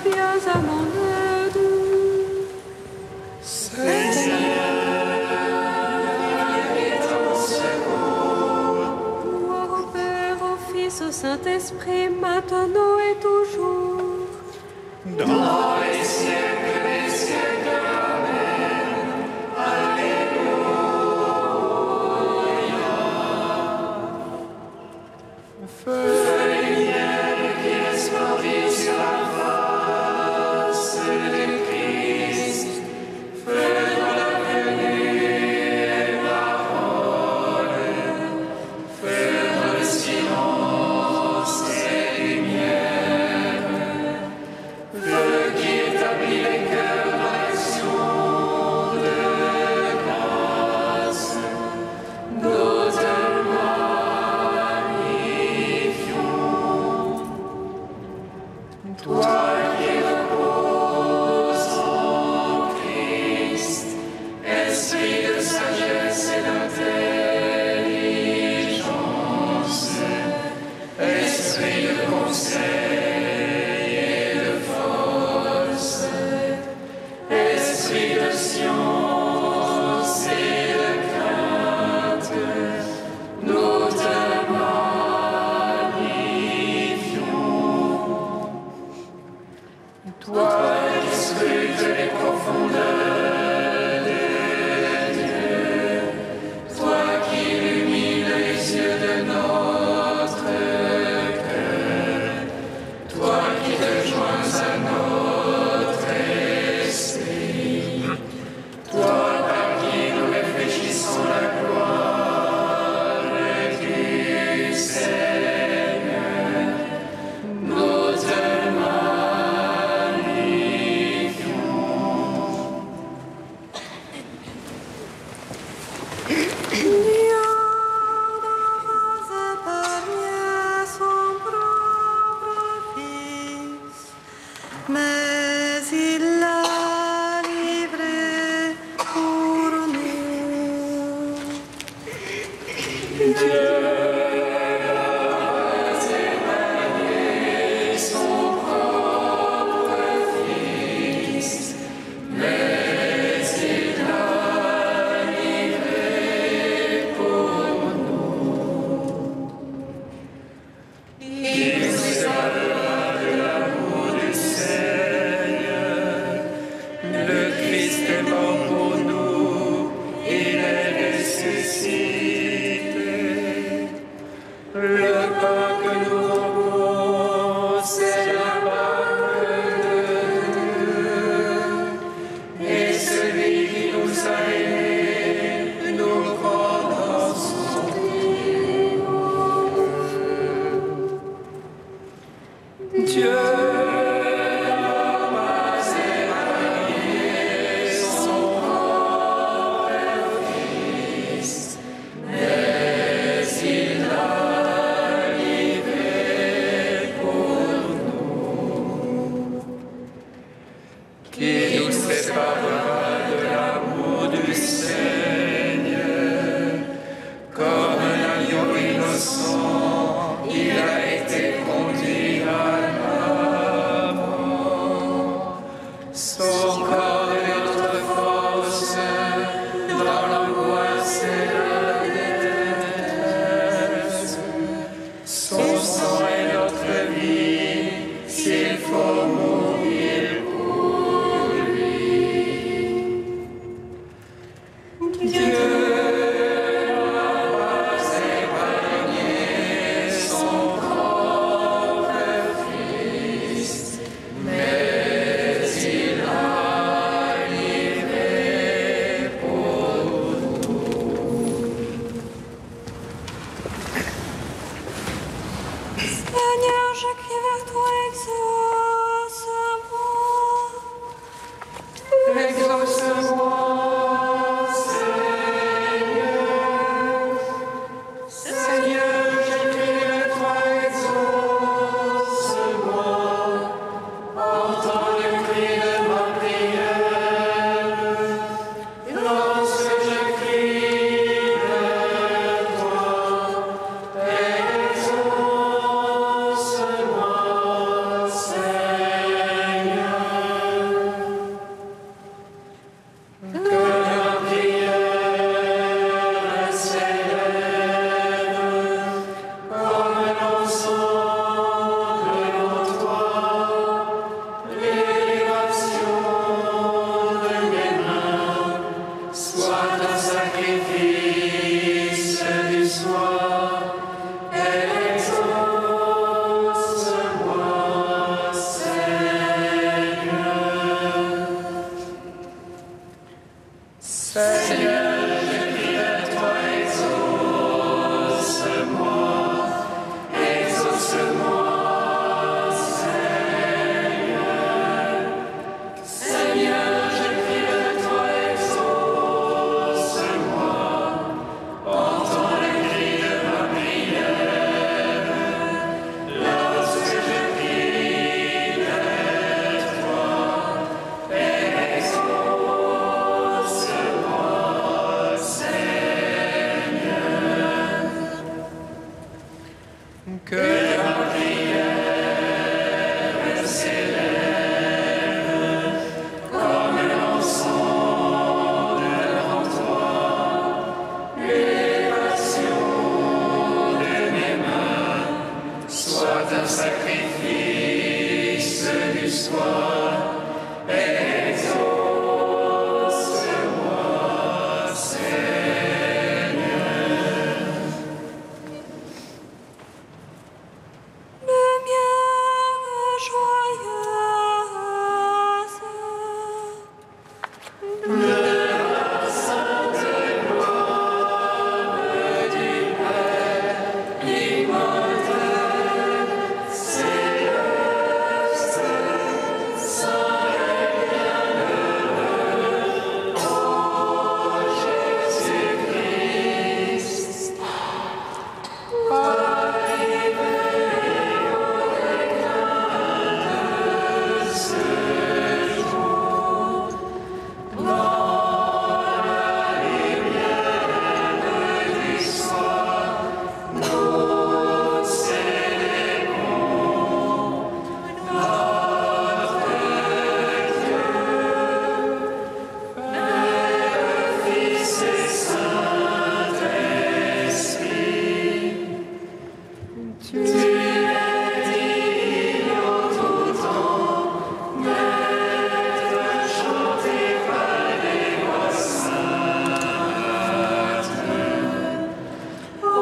Viens à mon aide. Seigneur, viens à mon secours. Gloire au Père, au Fils, au Saint-Esprit, maintenant et toujours. Dans les siècles des siècles. Amen. Alléluia. Feu et lumière qui resplendit sur la face de Christ. Feu dans la venue et parole. Feu dans le silence et lumière. Feu qui établit les cœurs dans l'action de grâce. Nous te magnifions. Toi qui reposes en Christ, esprit de sagesse et d'intelligence, esprit de conseil et de force, esprit de science et de crainte, nous te magnifions. Toi qui scrutes les profondeurs de Dieu, toi qui illumines les yeux de notre cœur, toi qui te joins à notre esprit, toi par qui nous réfléchissons la gloire du Seigneur, nous te magnifions. Dieu n'aura pas bien son propre Fils, mais il l'a livré pour nous. Dieu n'a pas épargné son propre Fils, mais il l'a livré pour nous. Il nous salua de l'amour du Seigneur. Le Christ est mort pour nous, il est ressuscité. Le pain que nous rompons, c'est la parole de Dieu. Et celui qui nous a aimés, nous prend dans son triomphe. Dieu n'a pas épargné son propre Fils, mais il l'a livré pour nous. Qui nous séparera de l'amour du Seigneur? Comme un agneau innocent, il a été conduit à la mort. Son corps est notre force dans l'angoisse et la détresse. Son sang est notre vie, s'il faut mourir pour lui. Dieu n'a pas épargné son propre Fils, mais il l'a livré pour nous. Seigneur, je crie vers toi, exauce-moi. Exauce-moi, Seigneur. Seigneur, je crie vers toi, exauce-moi. Entends le cri de ma prière. Lorsque je crie vers toi, exauce-moi. Que la prière s'élève comme l'encens devant toi, les passions de mes mains soient un sacrifice du soir. Exauce-moi, Seigneur. Lumière joyeuse de La sainte gloire du Père immortel céleste, saint et bienheureux, ô Jésus-Christ, arrivé au déclin de ce jour, dans la lumière du soir, nous célébrons notre Dieu, Père, Fils et Saint-Esprit. Tu es digne en tout temps d'être chanté par les voix saintes. Ô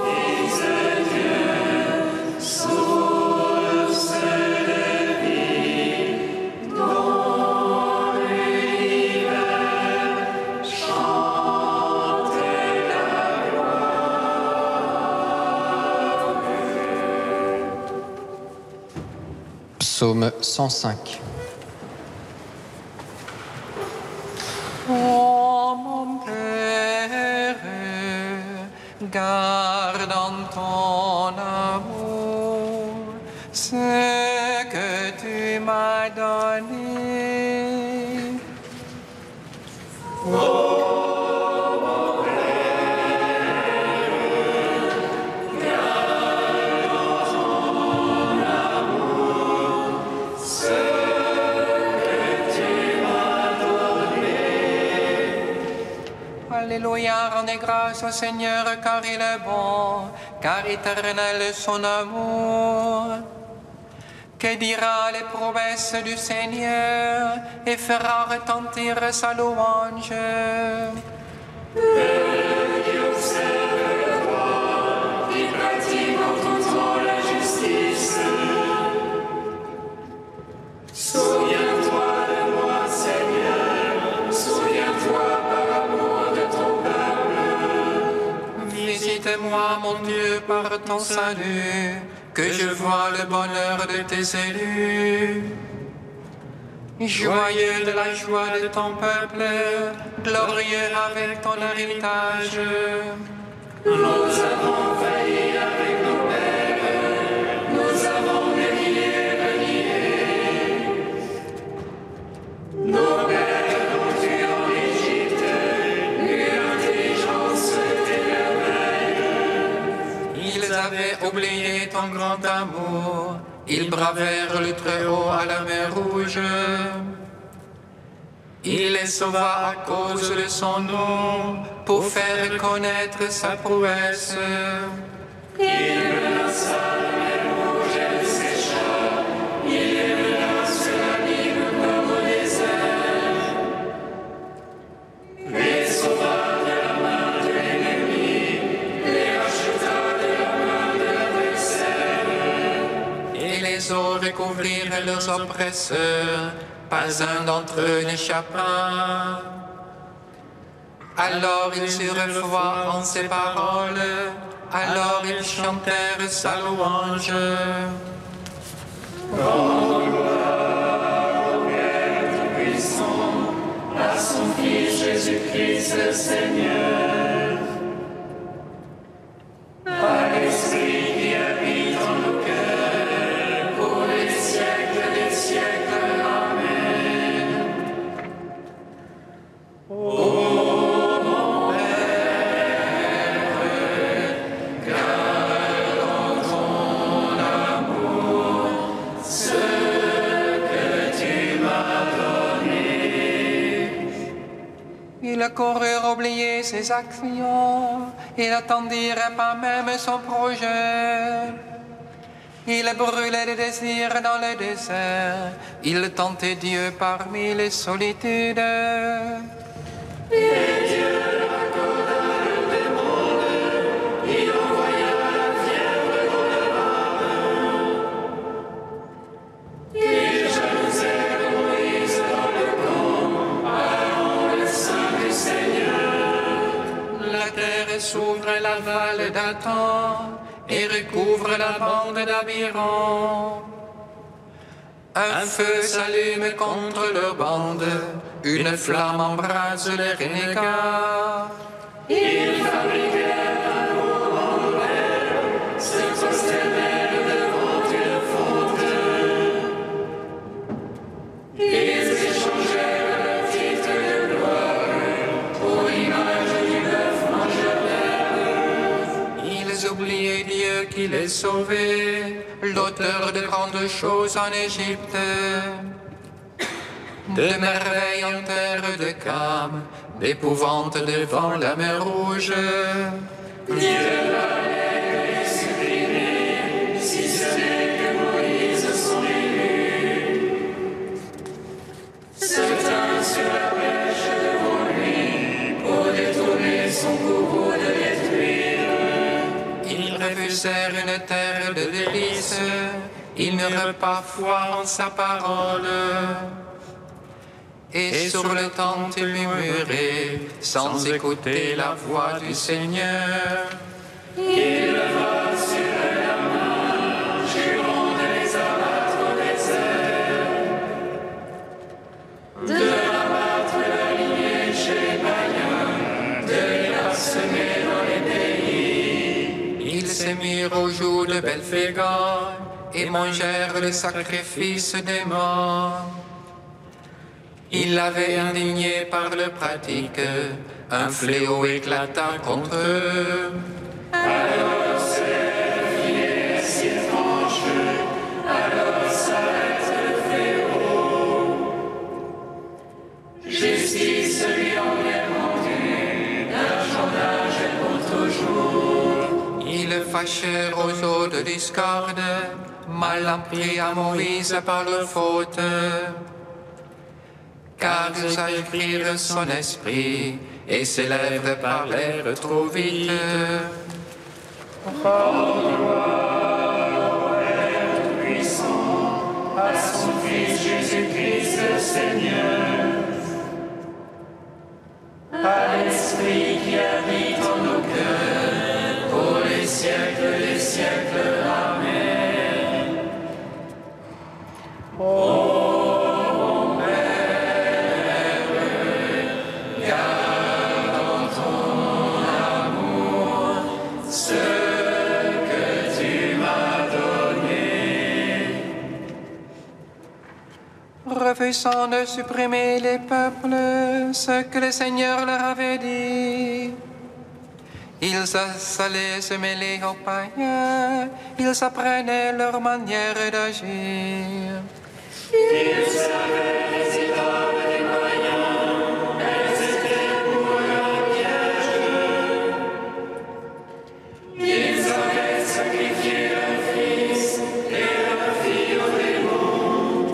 Fils de Dieu, source de vie, dont l'univers chante la Psaume 105. Ô mon Père, garde en ton amour ce que tu m'as donné. Alléluia, rendez grâce au Seigneur car il est bon, car éternel est son amour. Que dira les prouesses du Seigneur et fera retentir sa louange. Qui observe le droit, qui pratique en tout temps la justice. Souviens-toi de moi, Seigneur, souviens-toi par amour de ton peuple. Visite-moi, mon Dieu, par ton salut, que je vois le bonheur de tes élus. Joyeux de la joie de ton peuple, glorieux avec ton héritage. Nous avons failli avec nos pères, nous avons dénié et renié. Nos pères ont eu en Égypte une intelligence téméraire. Ils avaient oublié ton grand amour, ils bravèrent le Très-Haut à la mer Rouge. Il les sauva à cause de son nom, pour faire connaître sa prouesse. Il menaça la mer Rouge, elle sécha. Il les menace l'abîme comme au désert. Les sauva de la main de l'ennemi, les racheta de la main de l'adversaire. Et les eaux recouvrirent leurs oppresseurs, pas un d'entre eux n'échappa. Alors ils eurent foi en ses paroles, alors ils chantèrent sa louange. Rends gloire au Père Tout-Puissant, à son Fils Jésus-Christ le Seigneur. Par l'Esprit qui habite en nos cœurs, pour les siècles des siècles. Amen. Ô mon Père, garde coururent oublier ses actions. Il n'attendirait pas même son projet. Il brûlait de désirs dans le désert. Il tentait Dieu parmi les solitudes. Et Dieu l'accorda le démon. Il envoya la fièvre dans le rame. Il jalousait Moïse dans le camp, allant le sein du Seigneur. La terre s'ouvre à la vallée d'Athan et recouvre la bande d'Abiron. Un feu s'allume contre leur bande, une flamme embrase les renégats. Ils fabriquèrent un groupe en l'air, se prosternèrent devant une fonte. Ils échangèrent leur titre de gloire pour l'image du bœuf mangeur d'herbe. Ils oubliaient Dieu qui les sauvait, l'auteur de grandes choses en Égypte. De merveilles en terre de Cam, d'épouvante devant la mer Rouge. Dieu l'allait les supprimer, si ce n'est que Moïse son élu se tint sur la brèche devant lui pour détourner son courroux de détruire. Ils refusèrent une terre de délices, ils n'eurent pas foi en sa parole. Et sur le temps ils murmuraient, sans écouter la voix du Seigneur. Il leva sur eux la main, jurant de les abattre au désert, de rabattre la lignée chez les païens, de les parsemer dans les pays. Ils s'émirent au jour de Belphégor et mangèrent le sacrifice des morts. Ils l'avaient indigné par le pratique, un fléau éclata contre eux. Alors se lève fier s'il tranche, alors s'arrête le fléau. Justice lui en est rendue, l'argent pour toujours. Ils fâchèrent aux eaux de discorde, mal appris à Moïse par leur faute. Car ils écrire son esprit, et ses lèvres parlèrent trop vite. Puissant, à son Fils Jésus-Christ le Seigneur, à l'Esprit qui habite en nos cœurs, pour les siècles des siècles. Amen. Ô mon Père, garde en ton amour ce que tu m'as donné. Refusant de supprimer les peuples, ce que le Seigneur leur avait dit. Ils s'allaient se mêler aux païens, ils apprenaient leur manière d'agir. Ils avaient les idoles des païens, elles étaient pour eux un piège. Ils avaient sacrifié leur fils et leur fille aux démons.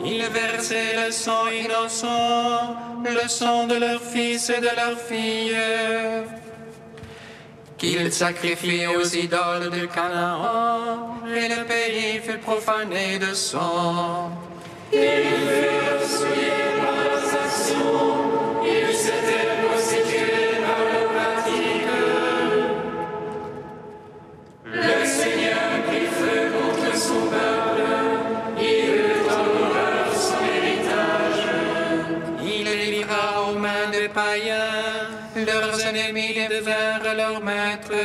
Ils versaient le sang innocent, le sang de leur fils et de leur fille, qu'ils sacrifiaient aux idoles de Canaan, et le pays fut profané de sang. Ils furent souillés par leurs actions, ils s'étaient prostitués par leurs pratiques. Le Seigneur prit feu contre son peuple, il eut en horreur son héritage. Il les livra aux mains des païens, leurs ennemis devinrent leurs maîtres.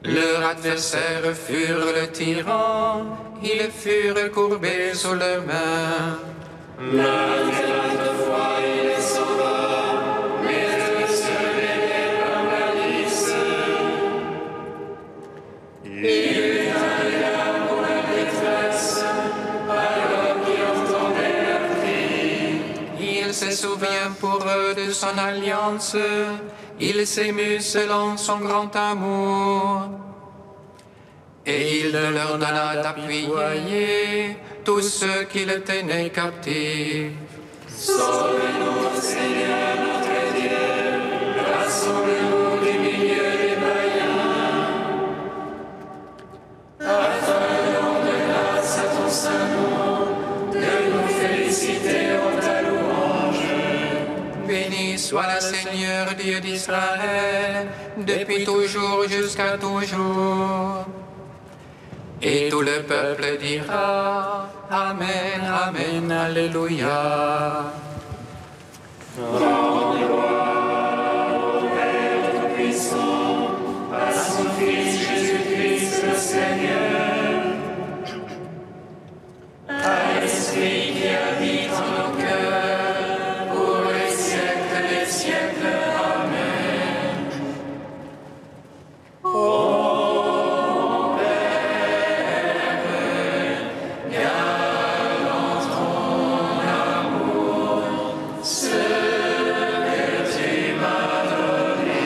Leurs adversaires furent le tyran, ils furent courbés sous leurs mains. Maintes fois il les sauva, mais eux se mêlèrent par malice. Il eut un regard pour la détresse, alors qu'il entendait leur cri. Il se souvient pour eux de son alliance, il s'émut selon son grand amour. Et il leur donna d'appuyer tous ceux qui le tenaient captifs. Sauve-nous, Seigneur notre Dieu, rassemble-nous du milieu des païens, afin, de grâce à ton saint nom, de nous féliciter en ta louange. Béni soit le Seigneur Dieu d'Israël, depuis toujours jusqu'à toujours. Et tout le peuple dira Amen, Amen, Alléluia. Rends gloire au Père Tout-Puissant, à son Fils Jésus-Christ le Seigneur, à l'Esprit qui habite en nos cœurs, pour les siècles des siècles. Amen. Ô Père, garde en ton amour ce que tu m'as donné.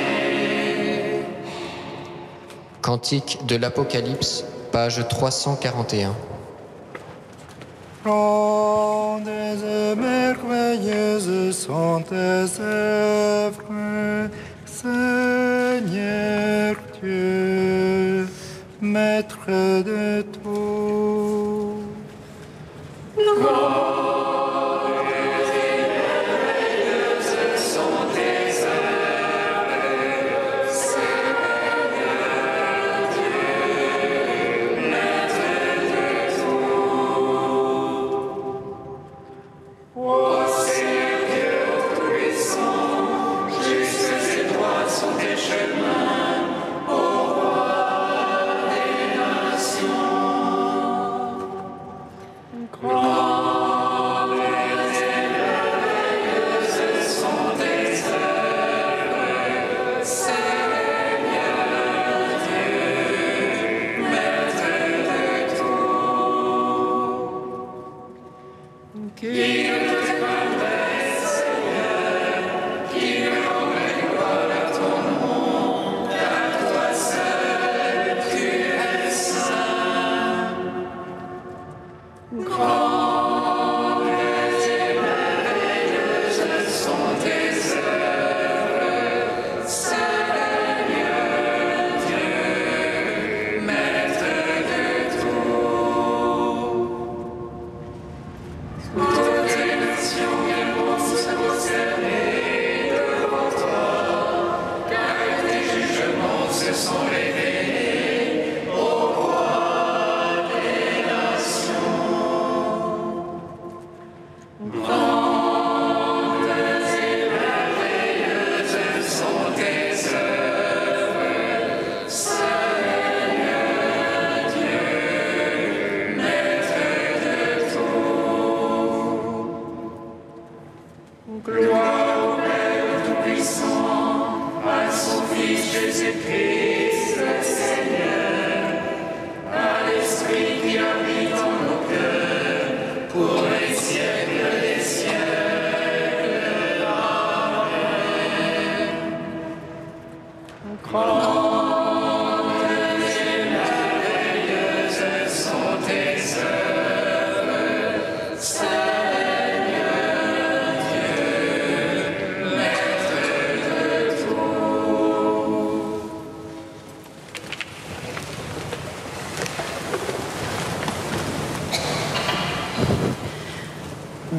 Cantique de l'Apocalypse, page 341. Grandes et merveilleuses sont tes œuvres, Seigneur Dieu, Maître de tout.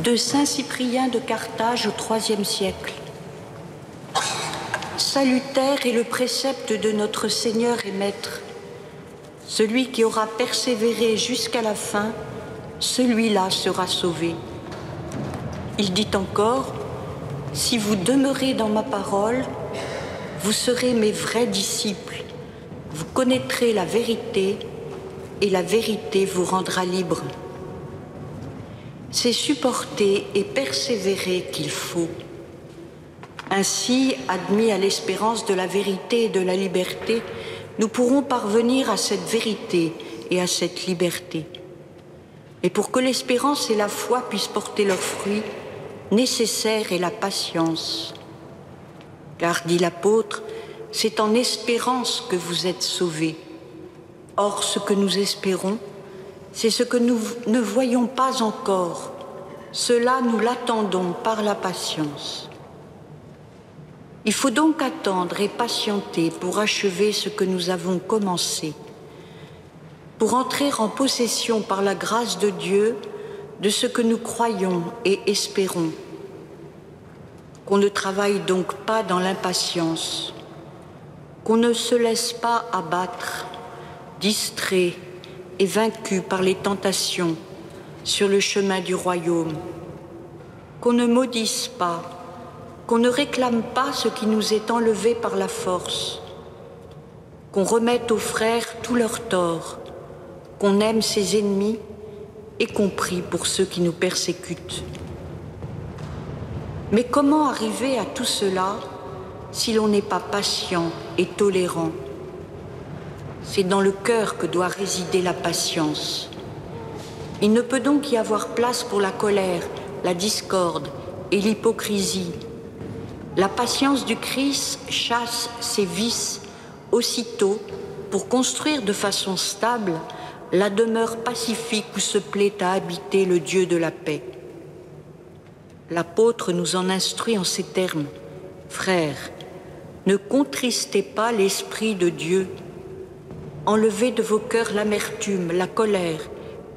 De Saint Cyprien de Carthage au IIIe siècle. Salutaire est le précepte de notre Seigneur et Maître. Celui qui aura persévéré jusqu'à la fin, celui-là sera sauvé. Il dit encore, « Si vous demeurez dans ma parole, vous serez mes vrais disciples. Vous connaîtrez la vérité et la vérité vous rendra libre. » C'est supporter et persévérer qu'il faut. Ainsi, admis à l'espérance de la vérité et de la liberté, nous pourrons parvenir à cette vérité et à cette liberté. Et pour que l'espérance et la foi puissent porter leurs fruits, nécessaire est la patience. Car, dit l'apôtre, c'est en espérance que vous êtes sauvés. Or, ce que nous espérons, c'est ce que nous ne voyons pas encore. Cela, nous l'attendons par la patience. Il faut donc attendre et patienter pour achever ce que nous avons commencé, pour entrer en possession par la grâce de Dieu de ce que nous croyons et espérons. Qu'on ne travaille donc pas dans l'impatience, qu'on ne se laisse pas abattre, distrait et vaincu par les tentations sur le chemin du royaume, qu'on ne maudisse pas, qu'on ne réclame pas ce qui nous est enlevé par la force, qu'on remette aux frères tous leurs torts, qu'on aime ses ennemis et qu'on prie pour ceux qui nous persécutent. Mais comment arriver à tout cela si l'on n'est pas patient et tolérant? C'est dans le cœur que doit résider la patience. Il ne peut donc y avoir place pour la colère, la discorde et l'hypocrisie. La patience du Christ chasse ces vices aussitôt pour construire de façon stable la demeure pacifique où se plaît à habiter le Dieu de la paix. L'apôtre nous en instruit en ces termes. Frères, ne contristez pas l'Esprit de Dieu. Enlevez de vos cœurs l'amertume, la colère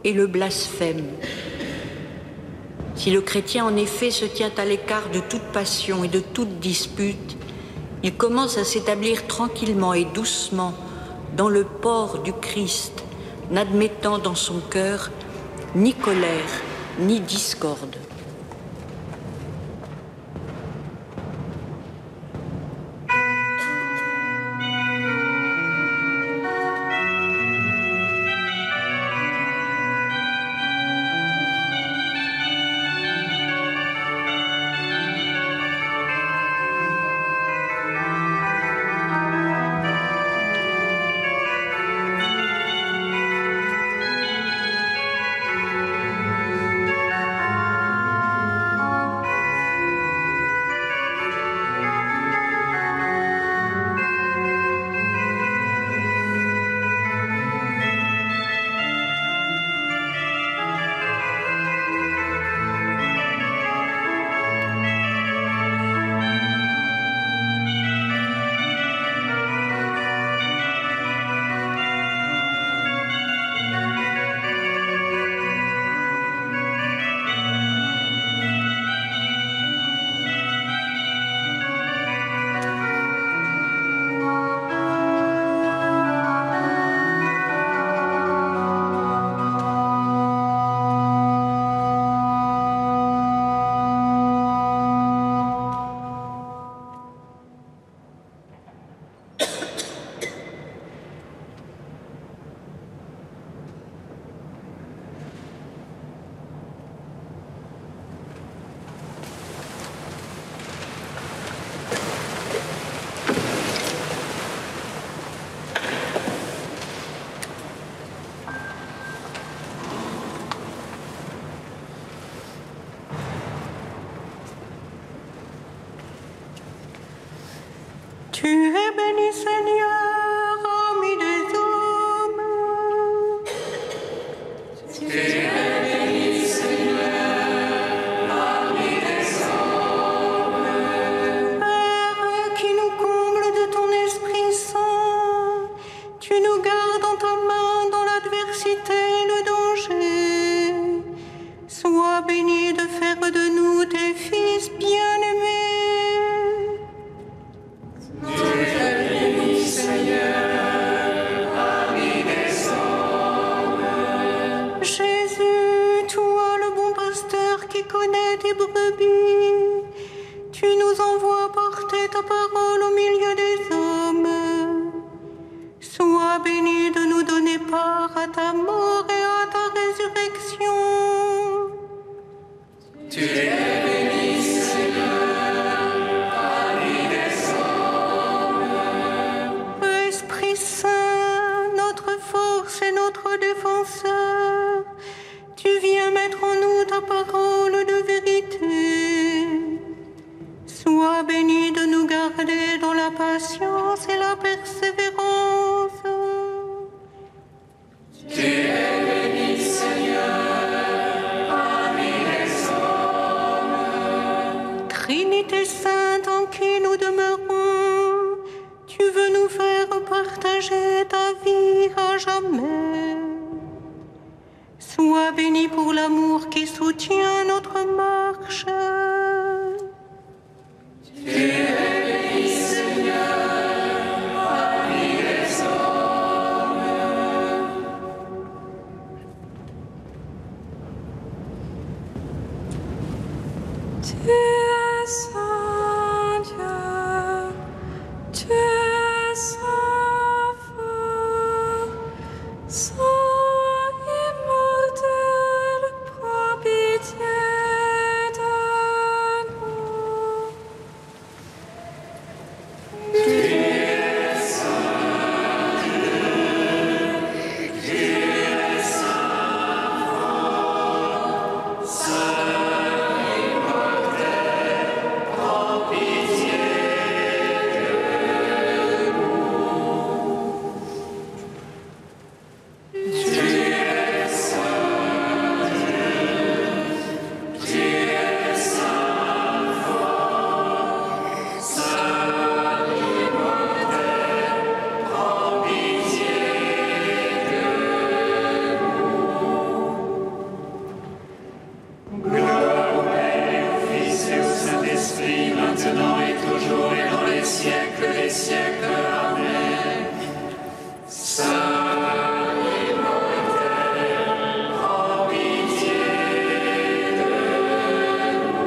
et le blasphème. Si le chrétien en effet se tient à l'écart de toute passion et de toute dispute, il commence à s'établir tranquillement et doucement dans le port du Christ, n'admettant dans son cœur ni colère ni discorde. Tu es béni, Seigneur, ami des hommes. Tu es béni, Seigneur, ami des hommes. Père qui nous comble de ton Esprit Saint, tu nous gardes en ta main dans l'adversité et le danger. Sois béni de faire de nous tes fils bien-aimés. Brebis, tu nous envoies porter ta parole au milieu des hommes. Sois béni de nous donner part à ta mort et à ta résurrection. Tu es béni, Seigneur, ami des hommes. Esprit Saint, notre force et notre défenseur, tu viens mettre en nous ta parole de vérité. privilège et ta vie à jamais. Sois béni pour l'amour qui soutient notre marche. Tu es béni, Seigneur, parmi les hommes. Tu es saint Dieu, tu es saint fort, saint immortel, prends pitié de nous. Tu es saint Dieu, tu es saint fort, saint immortel, prends pitié de nous. Tu es saint Dieu, tu es saint fort, saint immortel, prends pitié de nous. Gloire au Père et au Fils et au Saint-Esprit, maintenant et toujours et dans les siècles des siècles. Amen. Saint immortel, prends pitié de nous.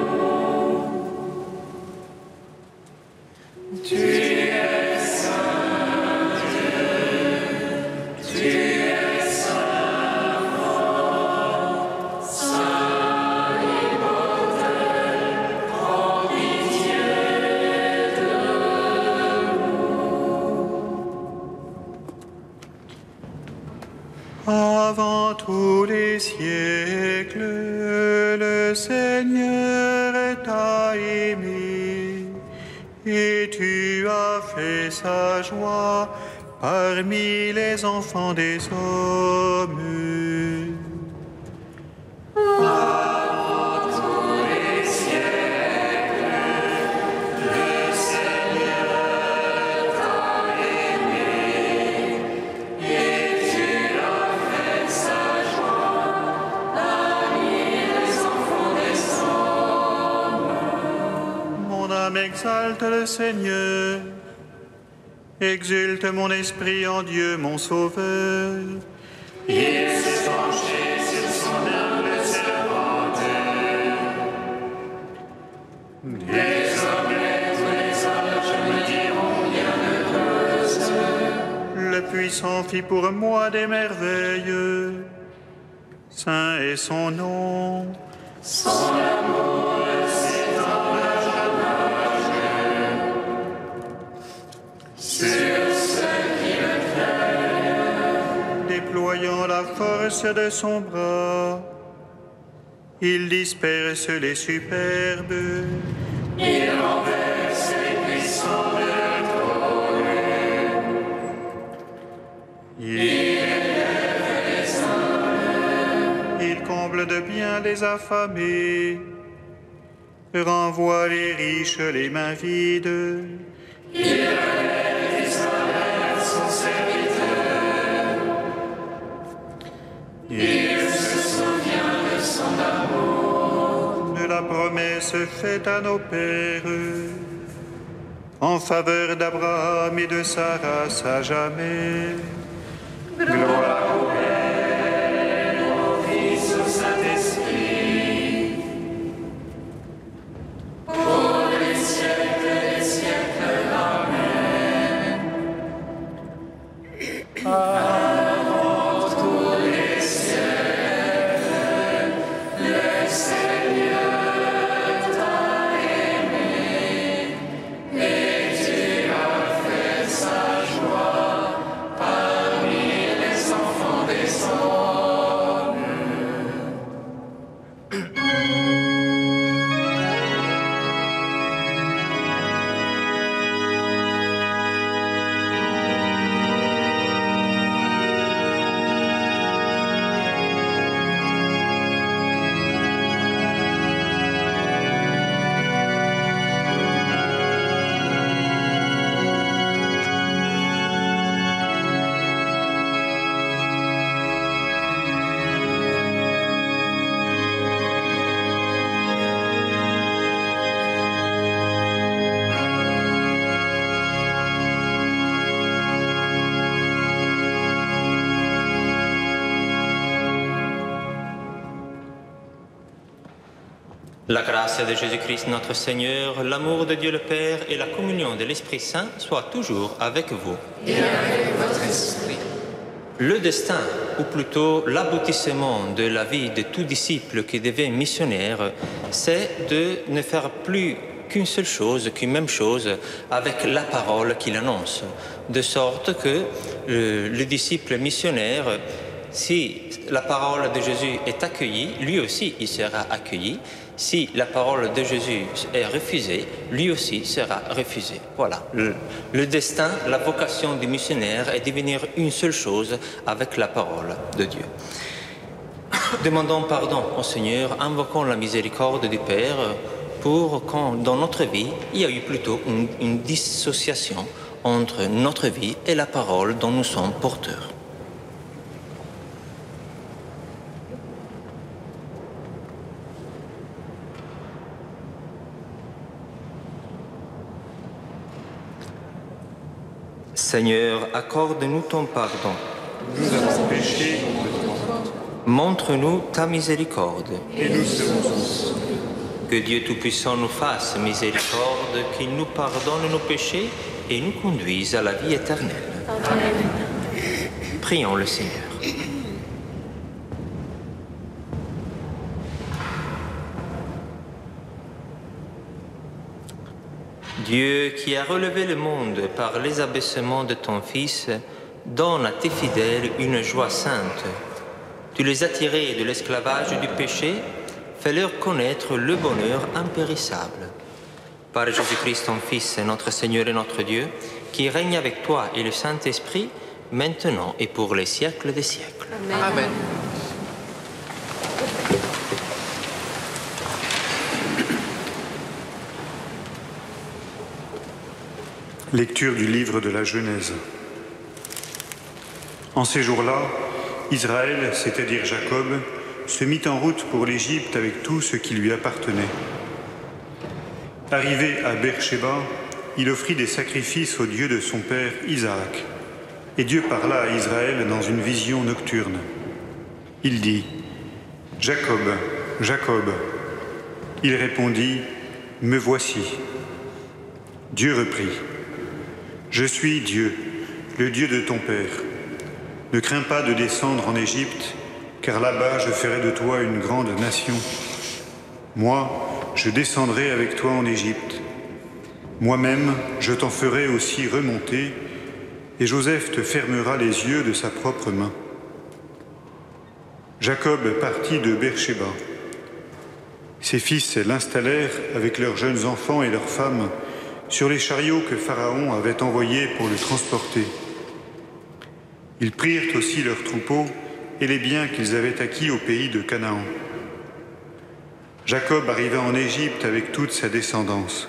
Tu es saint Dieu, tu es saint fort, saint immortel, prends pitié de nous. Avant tous les siècles, le Seigneur t'a aimé, et tu as fait sa joie parmi les enfants des hommes. Avant tous les siècles, le Seigneur t'a aimé, et tu as fait sa joie parmi les enfants des hommes. Mon âme exalte le Seigneur, exulte mon esprit en Dieu mon Sauveur. Il s'est penché sur son humble servante. Désormais, tous les âges me diront bienheureuse. Le puissant fit pour moi des merveilles. Saint est son nom. Son amour s'étend d'âge en âge. Sur ceux qui le craignent. Déployant la force de son bras, il disperse les superbes. Il renverse les puissants de leur trône. Il élève les hommes. Il comble de bien les affamés, renvoie les riches les mains vides. Il relève Israël, son serviteur. Il se souvient de son amour. De la promesse faite à nos pères, en faveur d'Abraham et de sa race à jamais. Gloire au Père, au Fils, au Saint-Esprit. Pour les siècles des siècles. Amen. Avant tous les siècles, le Seigneur t'a aimé, et tu as fait sa joie parmi les enfants des hommes. La grâce de Jésus-Christ notre Seigneur, l'amour de Dieu le Père et la communion de l'Esprit Saint soient toujours avec vous. Et avec votre esprit. Le destin, ou plutôt l'aboutissement de la vie de tout disciple qui devient missionnaire, c'est de ne faire plus qu'une seule chose, qu'une même chose avec la parole qu'il annonce. De sorte que le disciple missionnaire, si la parole de Jésus est accueillie, lui aussi il sera accueilli. Si la parole de Jésus est refusée, lui aussi sera refusé. Voilà. Le destin, la vocation du missionnaire est de devenir une seule chose avec la parole de Dieu. Demandons pardon au Seigneur, invoquons la miséricorde du Père pour quand dans notre vie, il y a eu plutôt une dissociation entre notre vie et la parole dont nous sommes porteurs. Seigneur, accorde-nous ton pardon. Nous avons péché Montre-nous ta miséricorde. et nous serons sauvés. Que Dieu Tout-Puissant nous fasse miséricorde, qu'il nous pardonne nos péchés et nous conduise à la vie éternelle. Amen. Prions le Seigneur. Dieu qui a relevé le monde par les abaissements de ton Fils, donne à tes fidèles une joie sainte. Tu les as tirés de l'esclavage du péché, fais-leur connaître le bonheur impérissable. Par Jésus-Christ, ton Fils, notre Seigneur et notre Dieu, qui règne avec toi et le Saint-Esprit, maintenant et pour les siècles des siècles. Amen. Lecture du livre de la Genèse. En ces jours-là, Israël, c'est-à-dire Jacob, se mit en route pour l'Égypte avec tout ce qui lui appartenait. Arrivé à Beersheba, il offrit des sacrifices au Dieu de son père Isaac. Et Dieu parla à Israël dans une vision nocturne. Il dit : « Jacob, Jacob. » Il répondit : « Me voici. » Dieu reprit : « Je suis Dieu, le Dieu de ton père. Ne crains pas de descendre en Égypte, car là-bas je ferai de toi une grande nation. Moi, je descendrai avec toi en Égypte. Moi-même, je t'en ferai aussi remonter, et Joseph te fermera les yeux de sa propre main. » Jacob partit de Beersheba. Ses fils l'installèrent avec leurs jeunes enfants et leurs femmes sur les chariots que Pharaon avait envoyés pour le transporter. Ils prirent aussi leurs troupeaux et les biens qu'ils avaient acquis au pays de Canaan. Jacob arriva en Égypte avec toute sa descendance.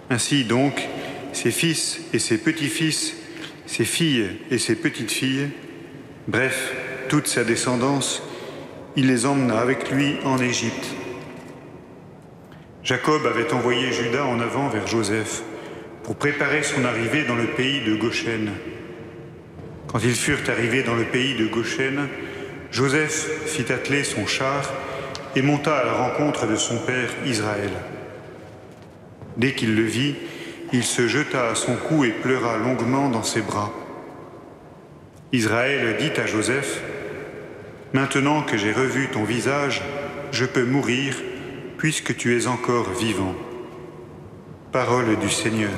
Ainsi donc, ses fils et ses petits-fils, ses filles et ses petites-filles, bref, toute sa descendance, il les emmena avec lui en Égypte. Jacob avait envoyé Juda en avant vers Joseph pour préparer son arrivée dans le pays de Goshen. Quand ils furent arrivés dans le pays de Goshen, Joseph fit atteler son char et monta à la rencontre de son père Israël. Dès qu'il le vit, il se jeta à son cou et pleura longuement dans ses bras. Israël dit à Joseph : « Maintenant que j'ai revu ton visage, je peux mourir, puisque tu es encore vivant. » Parole du Seigneur.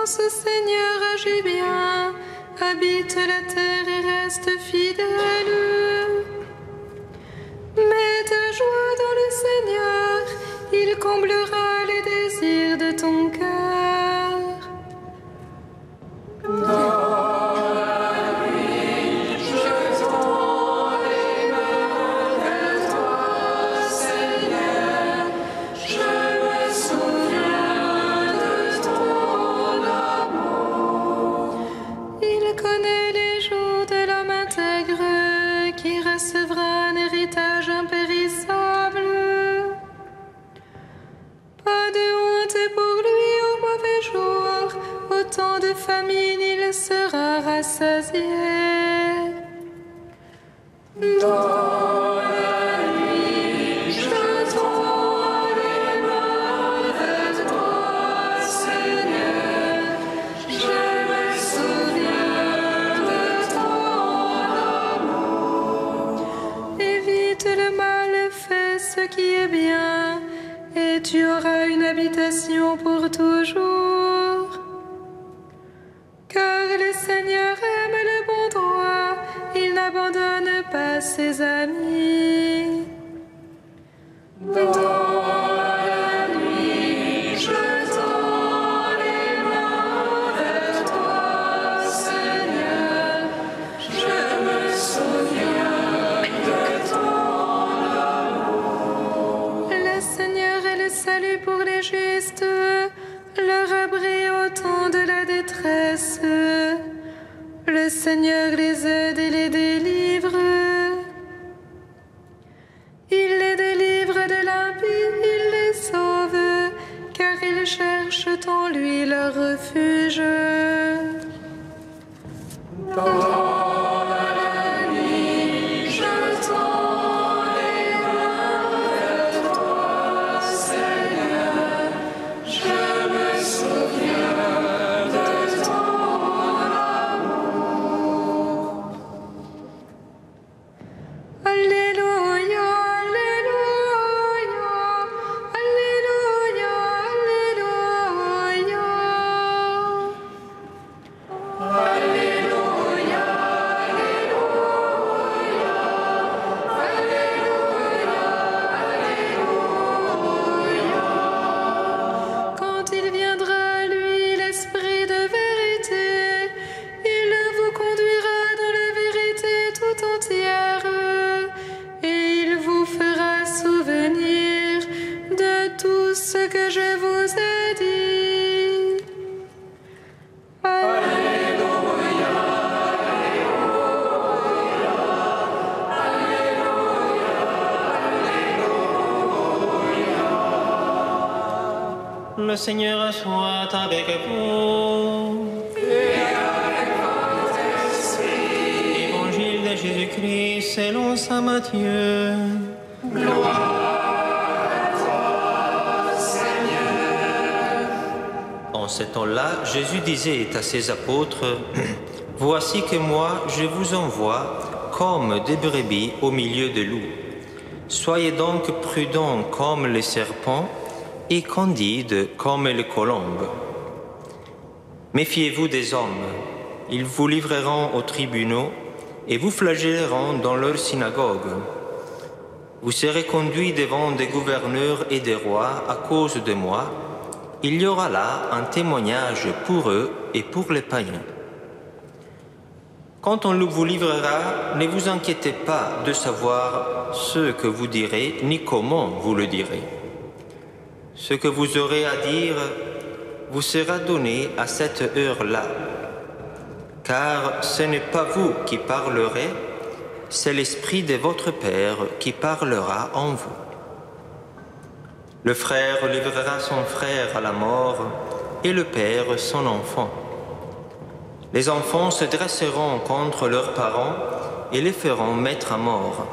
ce Seigneur agit bien, habite la terre et reste fidèle. Mets ta joie dans le Seigneur, il comblera les désirs de ton cœur. Famine, il sera rassasié. Dans la nuit, je tends les mains vers toi, Seigneur. Je me souviens de ton amour. Évite le mal, fais ce qui est bien, et tu auras une habitation pour toujours. Car le Seigneur aime le bon droit, il n'abandonne pas ses amis. Dans la nuit, je tends les mains vers toi, Seigneur. Je me souviens de ton amour. Le Seigneur est le salut pour les justes, leur abri au temps de la détresse. Le Seigneur les aide et les délivre. Il les délivre de l'impie, il les sauve, car ils cherchent en lui leur refuge. Dans la nuit, je tends les mains vers toi, Seigneur. Je me souviens de ton amour. Alléluia, Alléluia, Alléluia, Alléluia. Alléluia, Alléluia, Alléluia. Quand il viendra à lui l'Esprit de vérité, il vous conduira dans la vérité tout entière, et il vous fera souvenir de tout ce que je vous ai dit. Alléluia, Le Seigneur soit avec vous. Évangile de Jésus-Christ selon saint Matthieu. En ce temps-là, Jésus disait à ses apôtres, « Voici que moi, je vous envoie comme des brebis au milieu de loups. Soyez donc prudents comme les serpents et candides comme les colombes. Méfiez-vous des hommes, ils vous livreront aux tribunaux et vous flagelleront dans leurs synagogues. Vous serez conduits devant des gouverneurs et des rois à cause de moi. Il y aura là un témoignage pour eux et pour les païens. Quand on vous livrera, ne vous inquiétez pas de savoir ce que vous direz ni comment vous le direz. Ce que vous aurez à dire vous sera donné à cette heure-là. Car ce n'est pas vous qui parlerez, c'est l'Esprit de votre Père qui parlera en vous. Le frère livrera son frère à la mort et le père son enfant. Les enfants se dresseront contre leurs parents et les feront mettre à mort.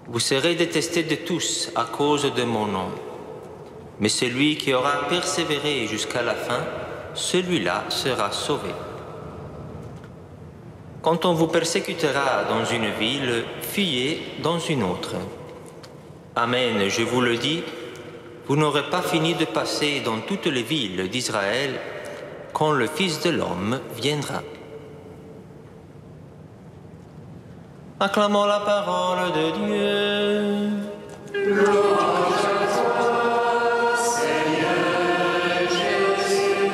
Vous serez détestés de tous à cause de mon nom. Mais celui qui aura persévéré jusqu'à la fin, celui-là sera sauvé. Quand on vous persécutera dans une ville, fuyez dans une autre. Amen, je vous le dis, vous n'aurez pas fini de passer dans toutes les villes d'Israël quand le Fils de l'homme viendra. Acclamons la parole de Dieu. Louange à toi, Seigneur Jésus.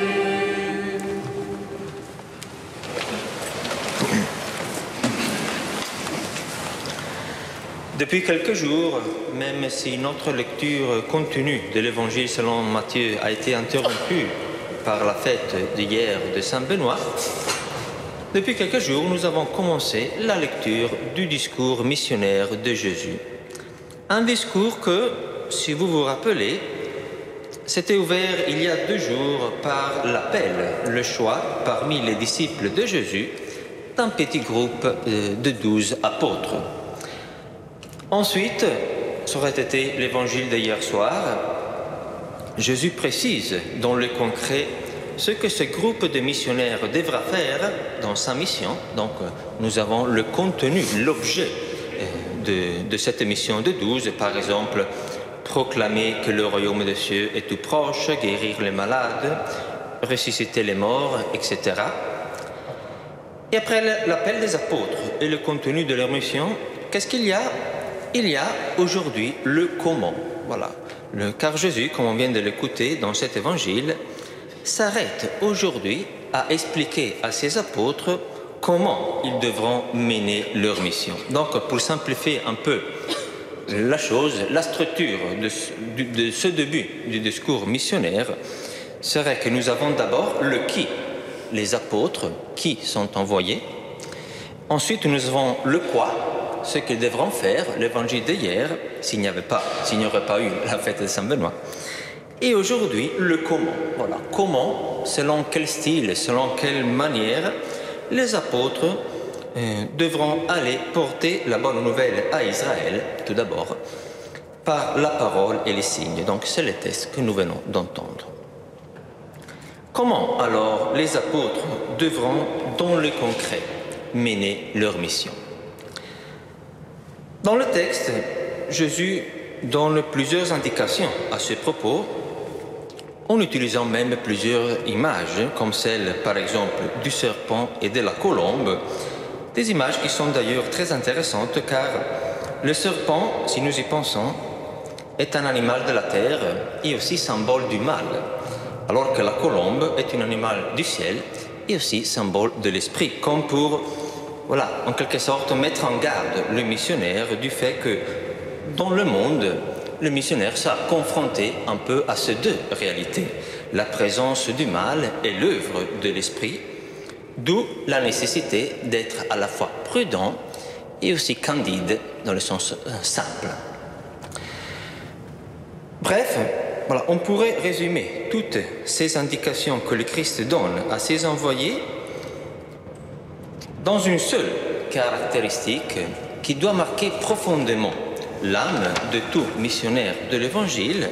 Depuis quelques jours, même si notre lecture continue de l'Évangile selon Matthieu a été interrompue par la fête d'hier de Saint-Benoît, depuis quelques jours, nous avons commencé la lecture du discours missionnaire de Jésus. Un discours que, si vous vous rappelez, s'était ouvert il y a 2 jours par l'appel, le choix parmi les disciples de Jésus d'un petit groupe de 12 apôtres. Ensuite, ça aurait été l'évangile d'hier soir. Jésus précise dans le concret ce que ce groupe de missionnaires devra faire dans sa mission. Donc, nous avons le contenu, l'objet de cette mission de 12. Par exemple, proclamer que le royaume des cieux est tout proche, guérir les malades, ressusciter les morts, etc. Et après l'appel des apôtres et le contenu de leur mission, qu'est-ce qu'il y a? Il y a aujourd'hui le comment. Voilà. Car Jésus, comme on vient de l'écouter dans cet évangile, s'arrête aujourd'hui à expliquer à ses apôtres comment ils devront mener leur mission. Donc, pour simplifier un peu la chose, la structure de ce début du discours missionnaire serait que nous avons d'abord le qui, les apôtres, qui sont envoyés. Ensuite, nous avons le quoi, ce qu'ils devront faire, l'évangile d'hier, s'il n'y aurait pas eu la fête de Saint-Benoît. Et aujourd'hui, le comment. Voilà. Comment, selon quel style, selon quelle manière, les apôtres devront aller porter la bonne nouvelle à Israël, tout d'abord, par la parole et les signes. Donc, c'est le texte que nous venons d'entendre. Comment, alors, les apôtres devront, dans le concret, mener leur mission? Dans le texte, Jésus donne plusieurs indications à ce propos, en utilisant même plusieurs images, comme celle, par exemple, du serpent et de la colombe, des images qui sont d'ailleurs très intéressantes, car le serpent, si nous y pensons, est un animal de la terre et aussi symbole du mal, alors que la colombe est un animal du ciel et aussi symbole de l'esprit, comme pour, voilà, en quelque sorte, mettre en garde le missionnaire du fait que, dans le monde, le missionnaire s'est confronté un peu à ces deux réalités, la présence du mal et l'œuvre de l'esprit, d'où la nécessité d'être à la fois prudent et aussi candide dans le sens simple. Bref, voilà, on pourrait résumer toutes ces indications que le Christ donne à ses envoyés dans une seule caractéristique qui doit marquer profondément l'âme de tout missionnaire de l'Évangile.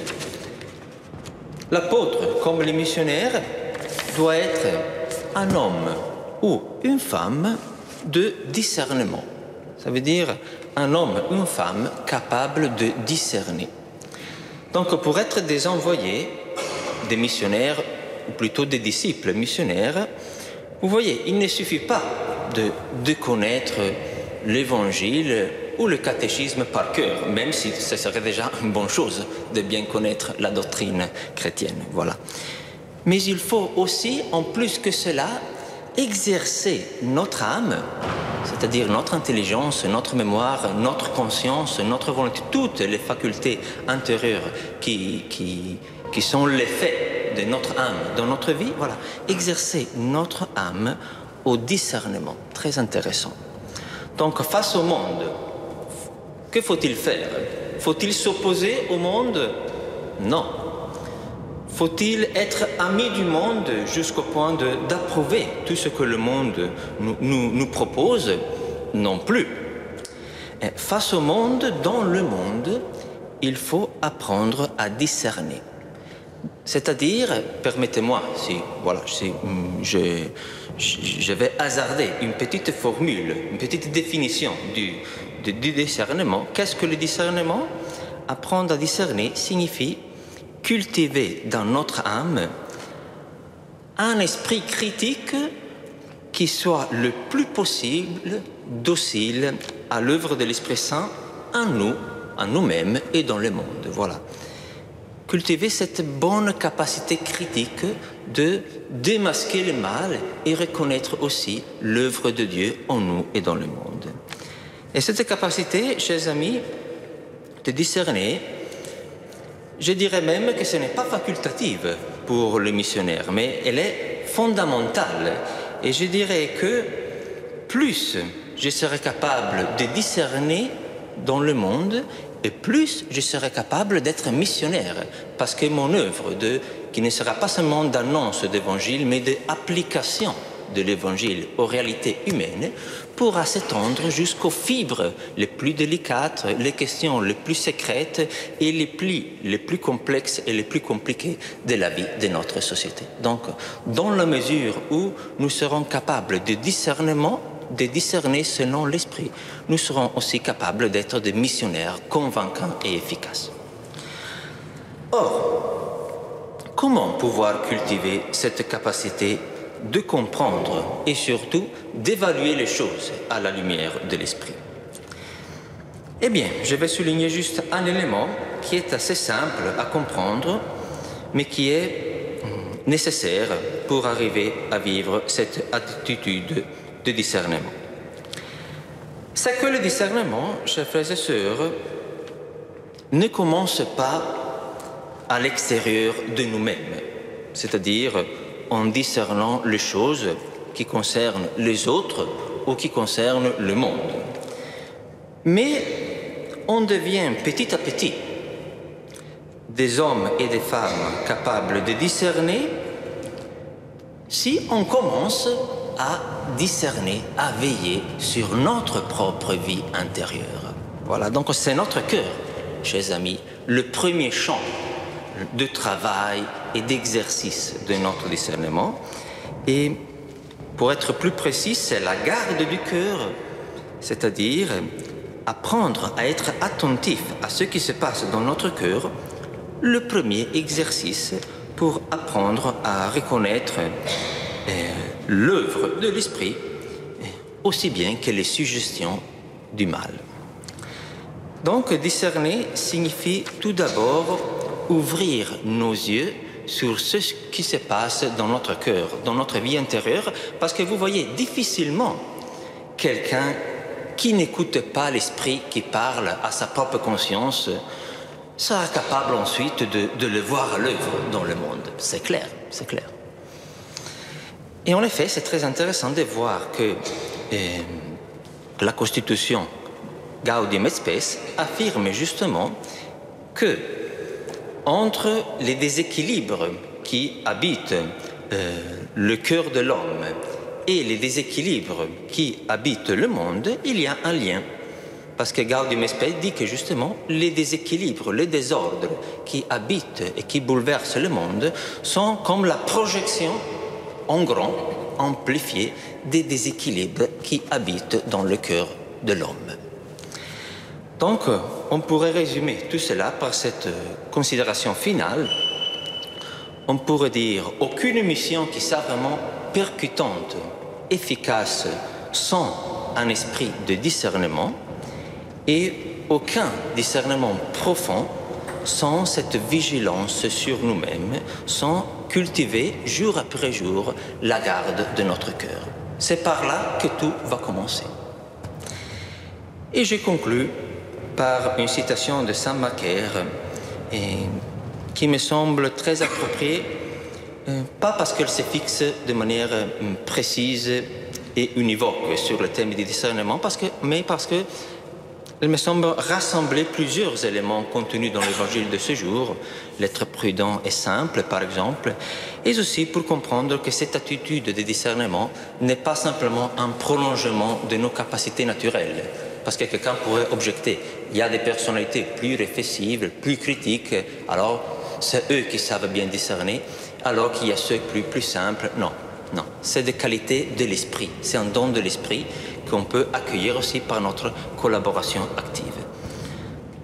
L'apôtre, comme les missionnaires, doit être un homme ou une femme de discernement. Ça veut dire un homme ou une femme capable de discerner. Donc, pour être des envoyés, des missionnaires, ou plutôt des disciples missionnaires, vous voyez, il ne suffit pas de connaître l'Évangile ou le catéchisme par cœur, même si ce serait déjà une bonne chose de bien connaître la doctrine chrétienne. Voilà. Mais il faut aussi, en plus que cela, exercer notre âme, c'est-à-dire notre intelligence, notre mémoire, notre conscience, notre volonté, toutes les facultés intérieures qui sont l'effet de notre âme dans notre vie, voilà, exercer notre âme au discernement, très intéressant. Donc, face au monde, que faut-il faire? Faut-il s'opposer au monde? Non. Faut-il être ami du monde jusqu'au point d'approuver tout ce que le monde nous propose? Non plus. Et face au monde, dans le monde, il faut apprendre à discerner. C'est-à-dire, permettez-moi, si je vais hasarder une petite formule, une petite définition du discernement. Qu'est-ce que le discernement? Apprendre à discerner signifie cultiver dans notre âme un esprit critique qui soit le plus possible docile à l'œuvre de l'Esprit Saint en nous, en nous-mêmes et dans le monde. Voilà. Cultiver cette bonne capacité critique de démasquer le mal et reconnaître aussi l'œuvre de Dieu en nous et dans le monde. Et cette capacité, chers amis, de discerner, je dirais même que ce n'est pas facultative pour le missionnaire, mais elle est fondamentale. Et je dirais que plus je serai capable de discerner dans le monde, et plus je serai capable d'être missionnaire, parce que mon œuvre, qui ne sera pas seulement d'annonce d'évangile, mais d'application de l'évangile aux réalités humaines, pourra s'étendre jusqu'aux fibres les plus délicates, les questions les plus secrètes et les plus complexes et les plus compliquées de la vie de notre société. Donc, dans la mesure où nous serons capables de discerner selon l'esprit, nous serons aussi capables d'être des missionnaires convaincants et efficaces. Or, comment pouvoir cultiver cette capacité de comprendre et surtout d'évaluer les choses à la lumière de l'esprit? Eh bien, je vais souligner juste un élément qui est assez simple à comprendre, mais qui est nécessaire pour arriver à vivre cette attitude de discernement. C'est que le discernement, chers frères et sœurs, ne commence pas à l'extérieur de nous-mêmes, c'est-à-dire en discernant les choses qui concernent les autres ou qui concernent le monde. Mais on devient petit à petit des hommes et des femmes capables de discerner si on commence à discerner, à veiller sur notre propre vie intérieure. Voilà, donc c'est notre cœur, chers amis, le premier champ de travail et d'exercice de notre discernement. Et pour être plus précis, c'est la garde du cœur, c'est-à-dire apprendre à être attentif à ce qui se passe dans notre cœur, le premier exercice pour apprendre à reconnaître l'œuvre de l'esprit aussi bien que les suggestions du mal. Donc discerner signifie tout d'abord ouvrir nos yeux sur ce qui se passe dans notre cœur, dans notre vie intérieure, parce que vous voyez difficilement quelqu'un qui n'écoute pas l'esprit qui parle à sa propre conscience sera capable ensuite de le voir à l'œuvre dans le monde. C'est clair, c'est clair. Et en effet, c'est très intéressant de voir que la Constitution Gaudium et Spes affirme justement que entre les déséquilibres qui habitent le cœur de l'homme et les déséquilibres qui habitent le monde, il y a un lien. Parce que Gaudium et Spes dit que justement les déséquilibres, les désordres qui habitent et qui bouleversent le monde sont comme la projection en grand, amplifiée des déséquilibres qui habitent dans le cœur de l'homme. Donc, on pourrait résumer tout cela par cette considération finale. On pourrait dire aucune mission qui soit vraiment percutante, efficace, sans un esprit de discernement, et aucun discernement profond sans cette vigilance sur nous-mêmes, sans cultiver jour après jour la garde de notre cœur. C'est par là que tout va commencer. Et je conclus par une citation de Saint Macaire qui me semble très appropriée, pas parce qu'elle se fixe de manière précise et univoque sur le thème du discernement, mais parce que elle me semble rassembler plusieurs éléments contenus dans l'évangile de ce jour, l'être prudent et simple par exemple, et aussi pour comprendre que cette attitude de discernement n'est pas simplement un prolongement de nos capacités naturelles. Parce que quelqu'un pourrait objecter, il y a des personnalités plus réflexives, plus critiques, alors c'est eux qui savent bien discerner, alors qu'il y a ceux plus simples. Non, non, c'est des qualités de l'esprit, c'est un don de l'esprit qu'on peut accueillir aussi par notre collaboration active.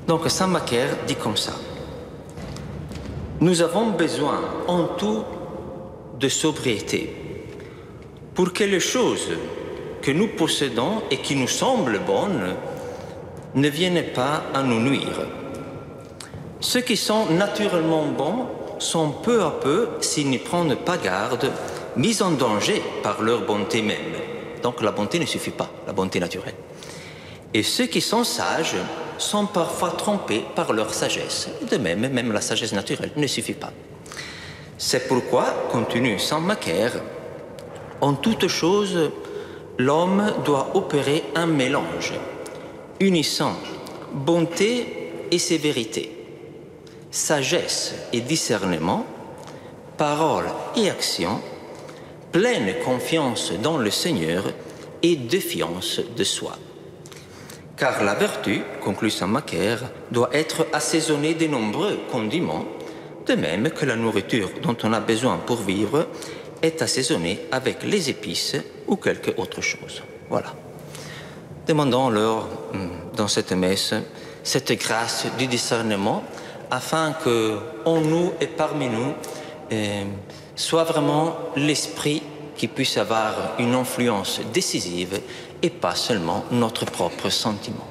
Donc Saint Macaire dit comme ça: nous avons besoin en tout de sobriété, pour que les choses que nous possédons et qui nous semblent bonnes ne viennent pas à nous nuire. Ceux qui sont naturellement bons sont peu à peu, s'ils n'y prennent pas garde, mis en danger par leur bonté même. Donc la bonté ne suffit pas, la bonté naturelle. Et ceux qui sont sages sont parfois trompés par leur sagesse. De même, même la sagesse naturelle ne suffit pas. C'est pourquoi, continue Saint Macaire, en toute chose, l'homme doit opérer un mélange, unissant bonté et sévérité, sagesse et discernement, parole et action, pleine confiance dans le Seigneur et défiance de soi. Car la vertu, conclut Saint Macaire, doit être assaisonnée de nombreux condiments, de même que la nourriture dont on a besoin pour vivre est assaisonnée avec les épices ou quelque autre chose. Voilà. Demandons-leur dans cette messe cette grâce du discernement afin que en nous et parmi nous soit vraiment l'esprit qui puisse avoir une influence décisive et pas seulement notre propre sentiment.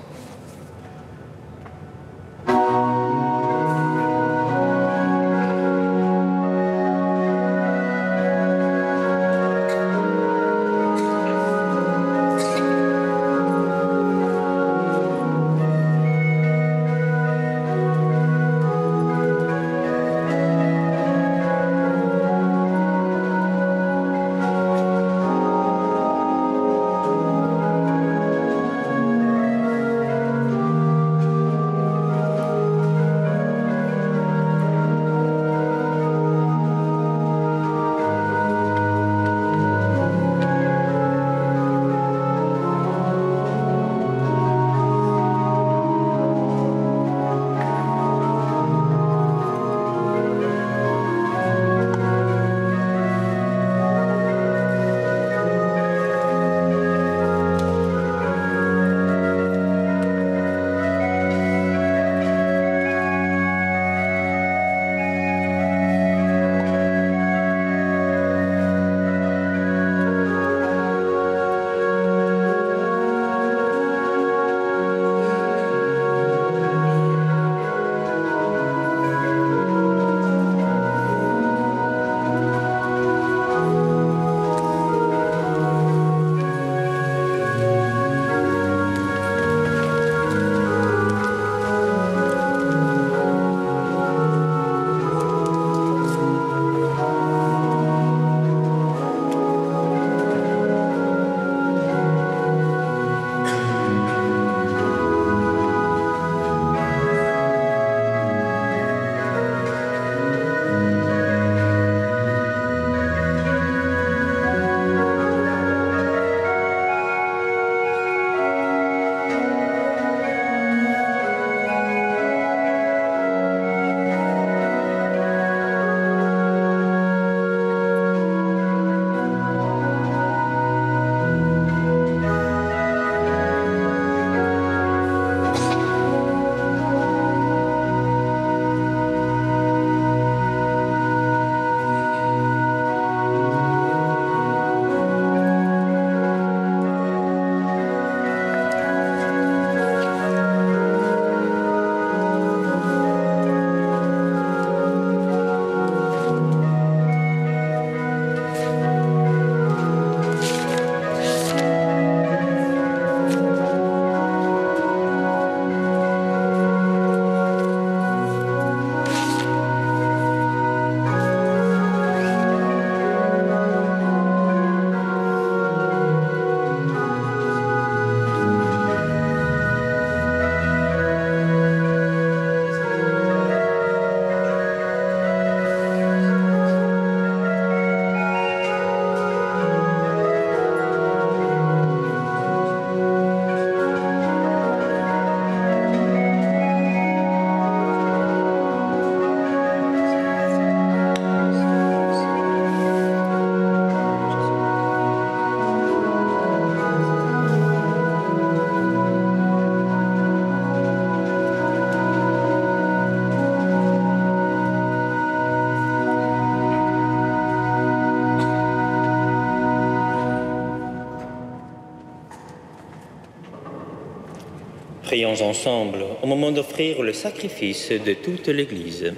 Prions ensemble au moment d'offrir le sacrifice de toute l'Église.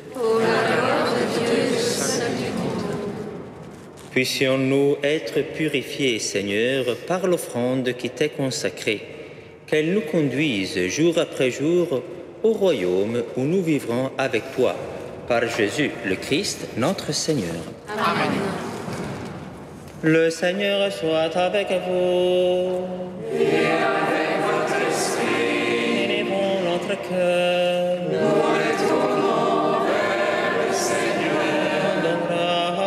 Puissions-nous être purifiés, Seigneur, par l'offrande qui t'est consacrée, qu'elle nous conduise jour après jour au royaume où nous vivrons avec toi, par Jésus le Christ, notre Seigneur. Amen. Le Seigneur soit avec vous. Et avec votre esprit. Élevons notre cœur. Nous retournons vers le Seigneur. Rendons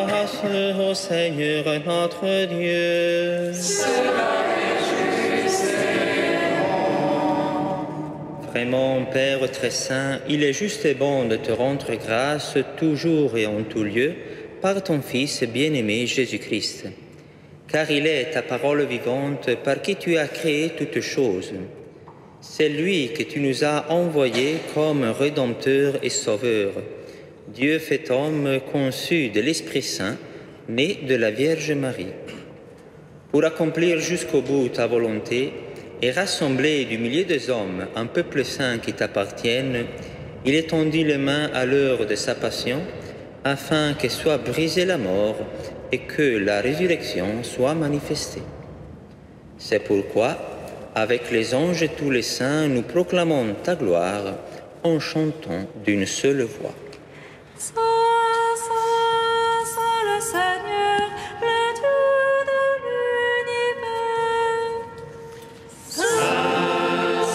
grâce au Seigneur notre Dieu. Cela est juste et bon. Vraiment, Père très saint, il est juste et bon de te rendre grâce toujours et en tout lieu par ton Fils bien-aimé Jésus-Christ. Car il est ta parole vivante par qui tu as créé toutes choses. C'est lui que tu nous as envoyé comme Rédempteur et Sauveur, Dieu fait homme conçu de l'Esprit Saint, né de la Vierge Marie. Pour accomplir jusqu'au bout ta volonté et rassembler du milieu des hommes un peuple saint qui t'appartienne, il étendit les mains à l'heure de sa passion, afin que soit brisée la mort et que la résurrection soit manifestée. C'est pourquoi, avec les anges et tous les saints, nous proclamons ta gloire en chantant d'une seule voix. Saint, Saint, Saint le Seigneur, le Dieu de l'univers. Saint,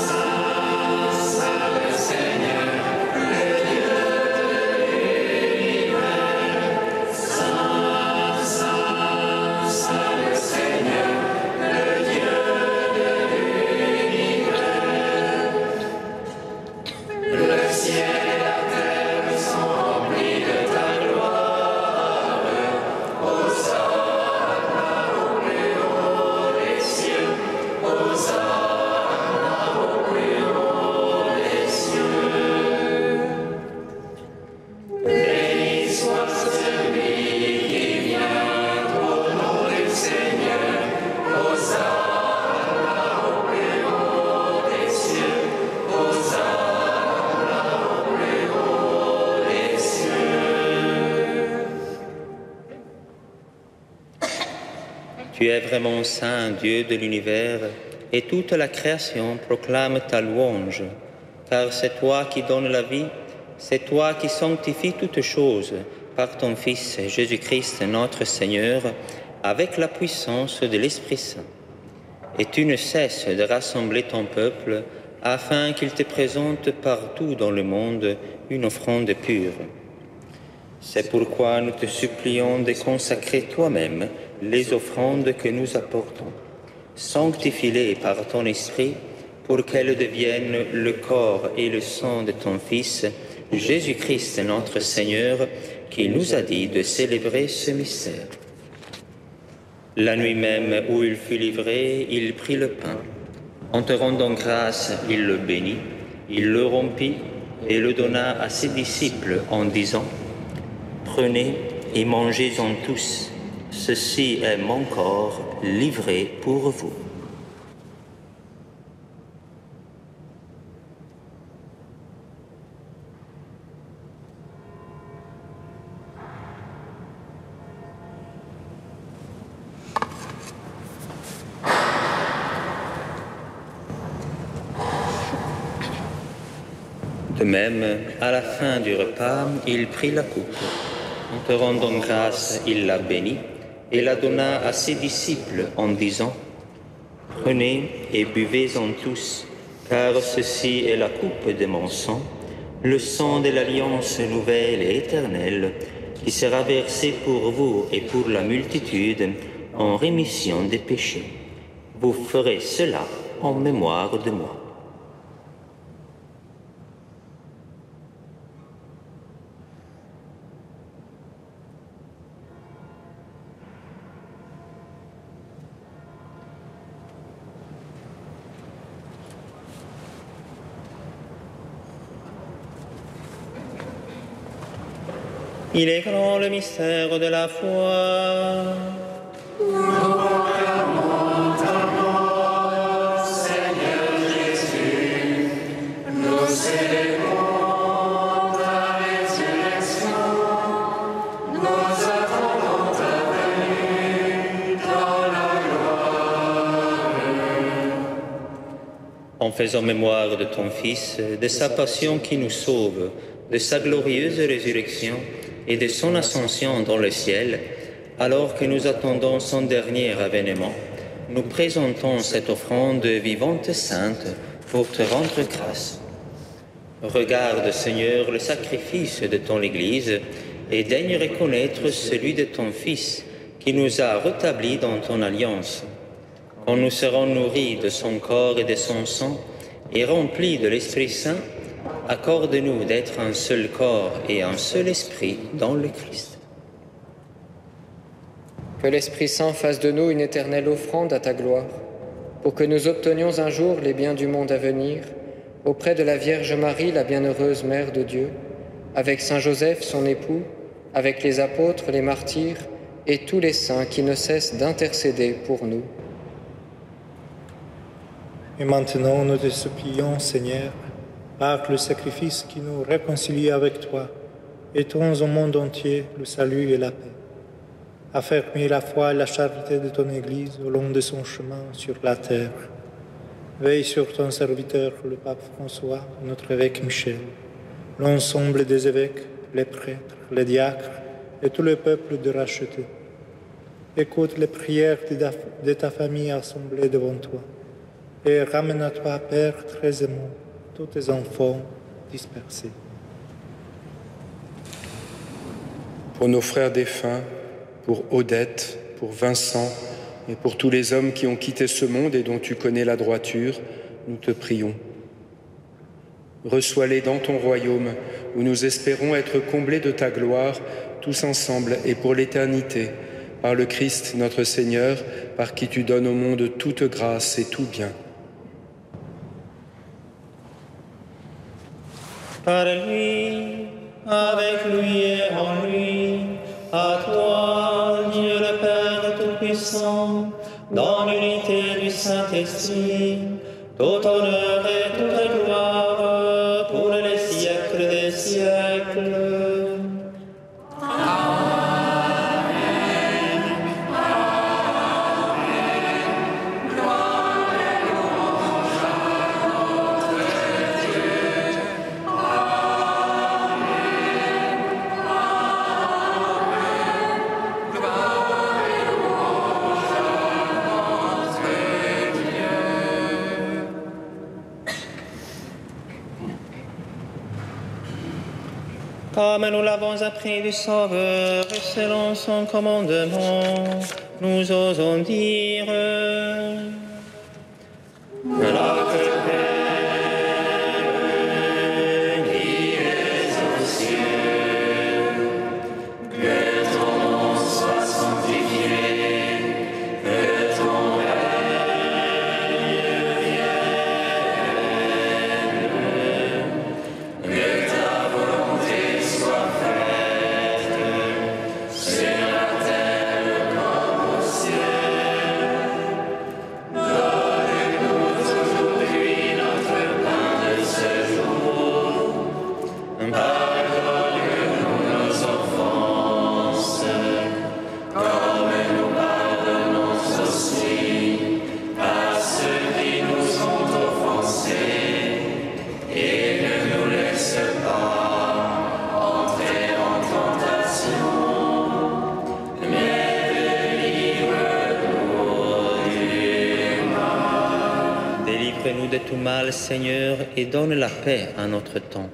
Saint, Saint le Seigneur, le Dieu de l'univers. Saint, Saint, Saint le Seigneur, le Dieu de l'univers. Le ciel et la terre sont remplis de ta gloire. Hosanna au plus haut des cieux. Hosanna au plus haut des cieux. Béni soit celui qui vient au nom du Seigneur. Hosanna au plus haut des cieux. Hosanna au plus haut des cieux. Tu es vraiment saint, Dieu de l'univers, et toute la création proclame ta louange, car c'est toi qui donnes la vie, c'est toi qui sanctifies toutes choses par ton Fils Jésus-Christ notre Seigneur, avec la puissance de l'Esprit Saint. Et tu ne cesses de rassembler ton peuple afin qu'il te présente partout dans le monde une offrande pure. C'est pourquoi nous te supplions de consacrer toi-même les offrandes que nous apportons. Sanctifie-les par ton Esprit pour qu'elles deviennent le corps et le sang de ton Fils, Jésus-Christ notre Seigneur, qui nous a dit de célébrer ce mystère. La nuit même où il fut livré, il prit le pain. En te rendant grâce, il le bénit, il le rompit et le donna à ses disciples en disant : « Prenez et mangez-en tous, ceci est mon corps livré pour vous. » De même, à la fin du repas, il prit la coupe. En te rendant grâce, il la bénit et la donna à ses disciples en disant : « Prenez et buvez-en tous, car ceci est la coupe de mon sang, le sang de l'alliance nouvelle et éternelle, qui sera versé pour vous et pour la multitude en rémission des péchés. Vous ferez cela en mémoire de moi. » Il est grand le mystère de la foi. Nous proclamons ta mort, Seigneur Jésus. faisant mémoire de ton Fils, de sa passion qui nous sauve, de sa glorieuse résurrection et de son ascension dans le ciel, alors que nous attendons son dernier avènement, nous présentons cette offrande vivante et sainte pour te rendre grâce. Regarde, Seigneur, le sacrifice de ton Église et daigne reconnaître celui de ton Fils qui nous a rétablis dans ton alliance. Quand nous serons nourris de son corps et de son sang et remplis de l'Esprit Saint, accorde-nous d'être un seul corps et un seul esprit dans le Christ. Que l'Esprit Saint fasse de nous une éternelle offrande à ta gloire, pour que nous obtenions un jour les biens du monde à venir, auprès de la Vierge Marie, la bienheureuse Mère de Dieu, avec Saint Joseph, son époux, avec les apôtres, les martyrs et tous les saints qui ne cessent d'intercéder pour nous. Et maintenant, nous te supplions, Seigneur, par le sacrifice qui nous réconcilie avec toi, étends au monde entier le salut et la paix. Affermis la foi et la charité de ton Église au long de son chemin sur la terre. Veille sur ton serviteur, le pape François, notre évêque Michel, l'ensemble des évêques, les prêtres, les diacres et tout le peuple de racheté. Écoute les prières de ta famille assemblée devant toi et ramène à toi, Père très aimant, tous tes enfants dispersés. Pour nos frères défunts, pour Odette, pour Vincent et pour tous les hommes qui ont quitté ce monde et dont tu connais la droiture, nous te prions. Reçois-les dans ton royaume, où nous espérons être comblés de ta gloire, tous ensemble et pour l'éternité, par le Christ notre Seigneur, par qui tu donnes au monde toute grâce et tout bien. Par lui, avec lui et en lui, à toi, Dieu le Père Tout-Puissant, dans l'unité du Saint-Esprit, tout honneur et toute gloire pour les siècles des siècles. Comme nous l'avons appris du Sauveur et selon son commandement, nous osons dire Délivre-nous de tout mal, Seigneur, et donne la paix à notre temps.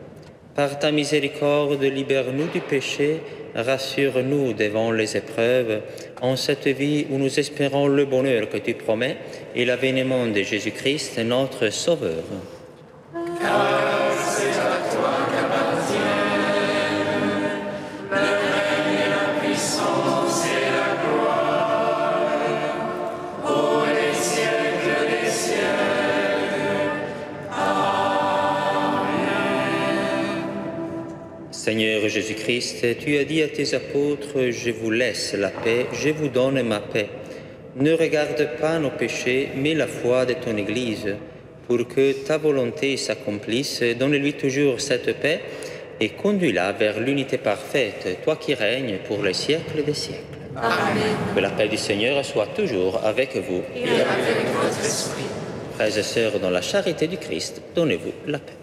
Par ta miséricorde, libère-nous du péché, rassure-nous devant les épreuves, en cette vie où nous espérons le bonheur que tu promets et l'avènement de Jésus-Christ, notre Sauveur. Seigneur Jésus-Christ, tu as dit à tes apôtres, « Je vous laisse la paix, je vous donne ma paix. Ne regarde pas nos péchés, mais la foi de ton Église. Pour que ta volonté s'accomplisse, donne-lui toujours cette paix et conduis-la vers l'unité parfaite, toi qui règnes pour les siècles des siècles. » Amen. Que la paix du Seigneur soit toujours avec vous. Et avec votre esprit. Frères et sœurs, dans la charité du Christ, donnez-vous la paix.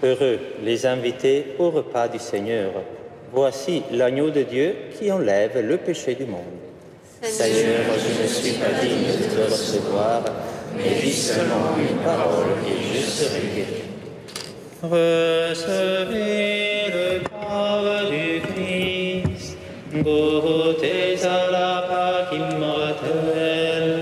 Heureux les invités au repas du Seigneur. Voici l'agneau de Dieu qui enlève le péché du monde. Seigneur, je ne suis pas digne de te recevoir, mais dis seulement une parole et je serai guéri. Recevez le corps du Christ, goûtez à la Pâque immortelle.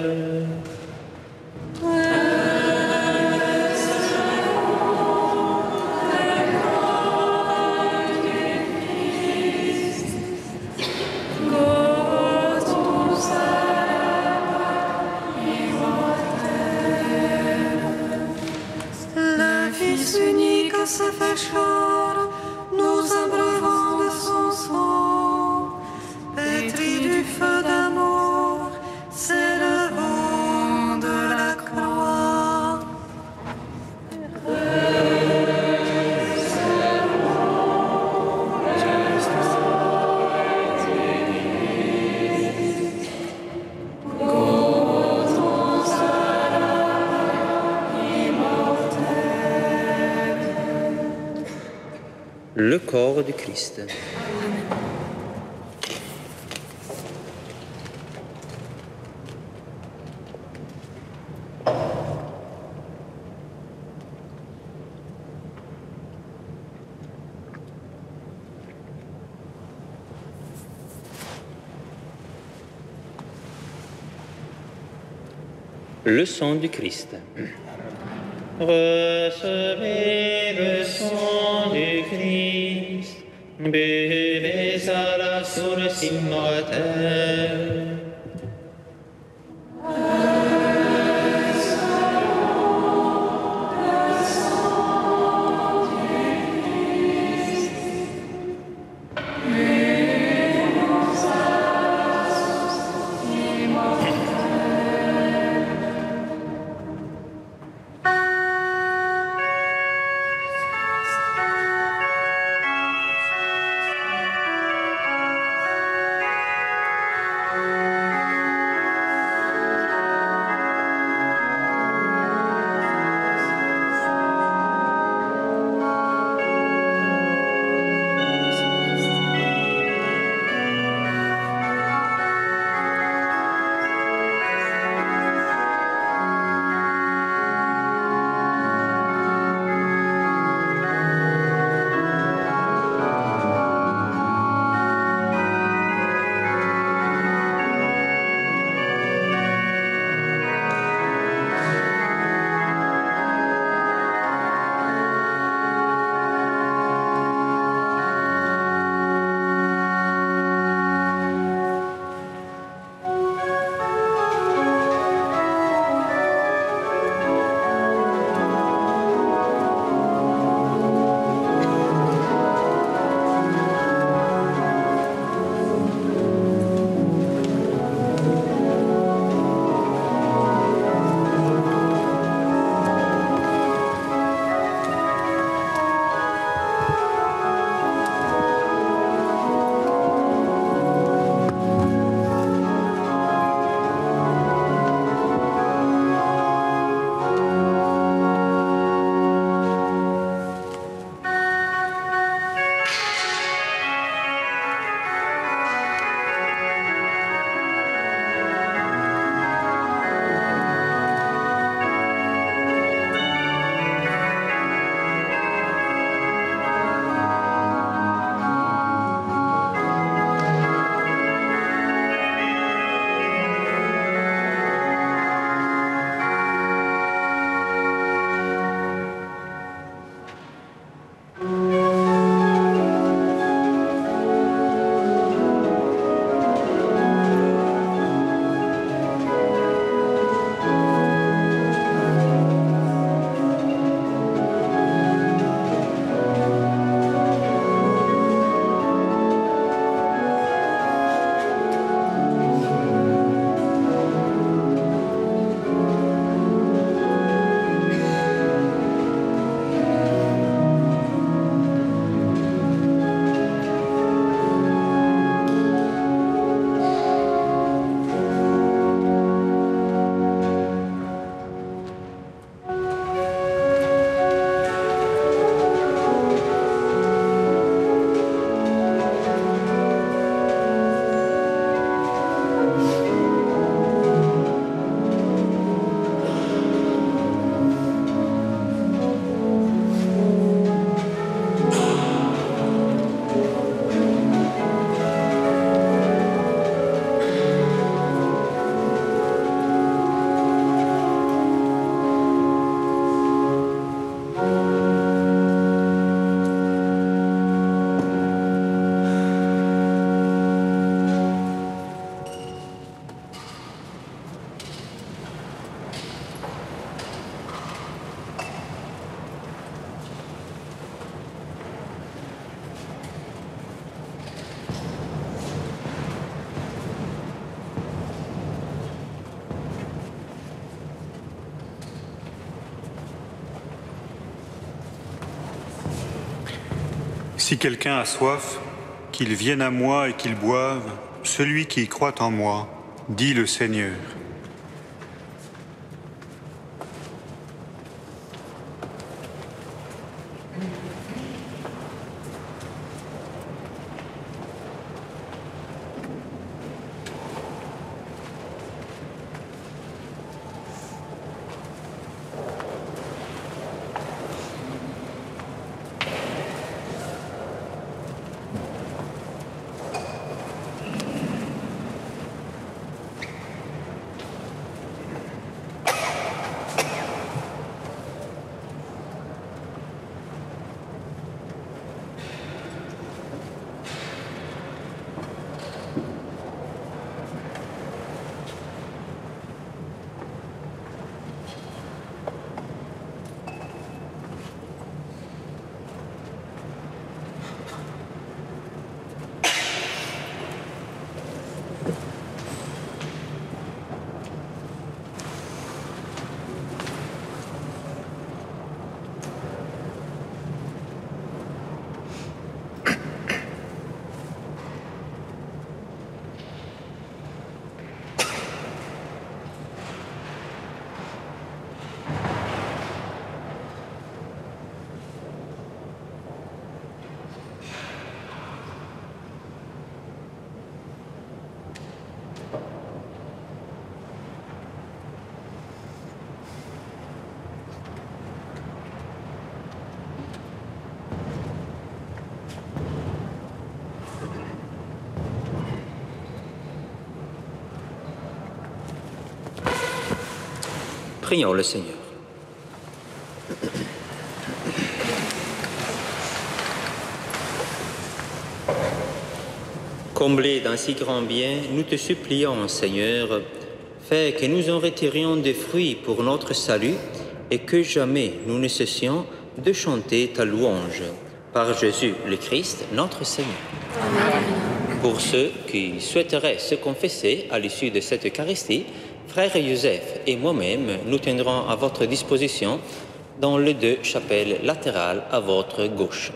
Se fait chaud, nous abreuvons de son sang, pétri du feu d'amour, c'est le vent de la croix. Le corps du Christ. Le sang du Christ. Recevez le sang du Christ, buvez à la source immortelle. Si quelqu'un a soif, qu'il vienne à moi et qu'il boive, celui qui croit en moi, dit le Seigneur. Prions le Seigneur. Comblés d'un si grand bien, nous te supplions, Seigneur, fais que nous en retirions des fruits pour notre salut et que jamais nous ne cessions de chanter ta louange. Par Jésus le Christ, notre Seigneur. Amen. Pour ceux qui souhaiteraient se confesser à l'issue de cette Eucharistie, Frère Joseph et moi-même, nous tiendrons à votre disposition dans les 2 chapelles latérales à votre gauche.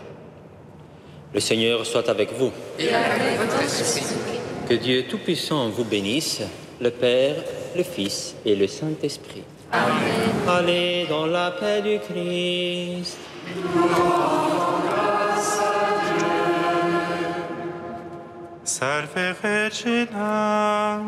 Le Seigneur soit avec vous. Et avec votre esprit. Que Dieu Tout-Puissant vous bénisse, le Père, le Fils et le Saint-Esprit. Amen. Allez dans la paix du Christ. Salve Regina.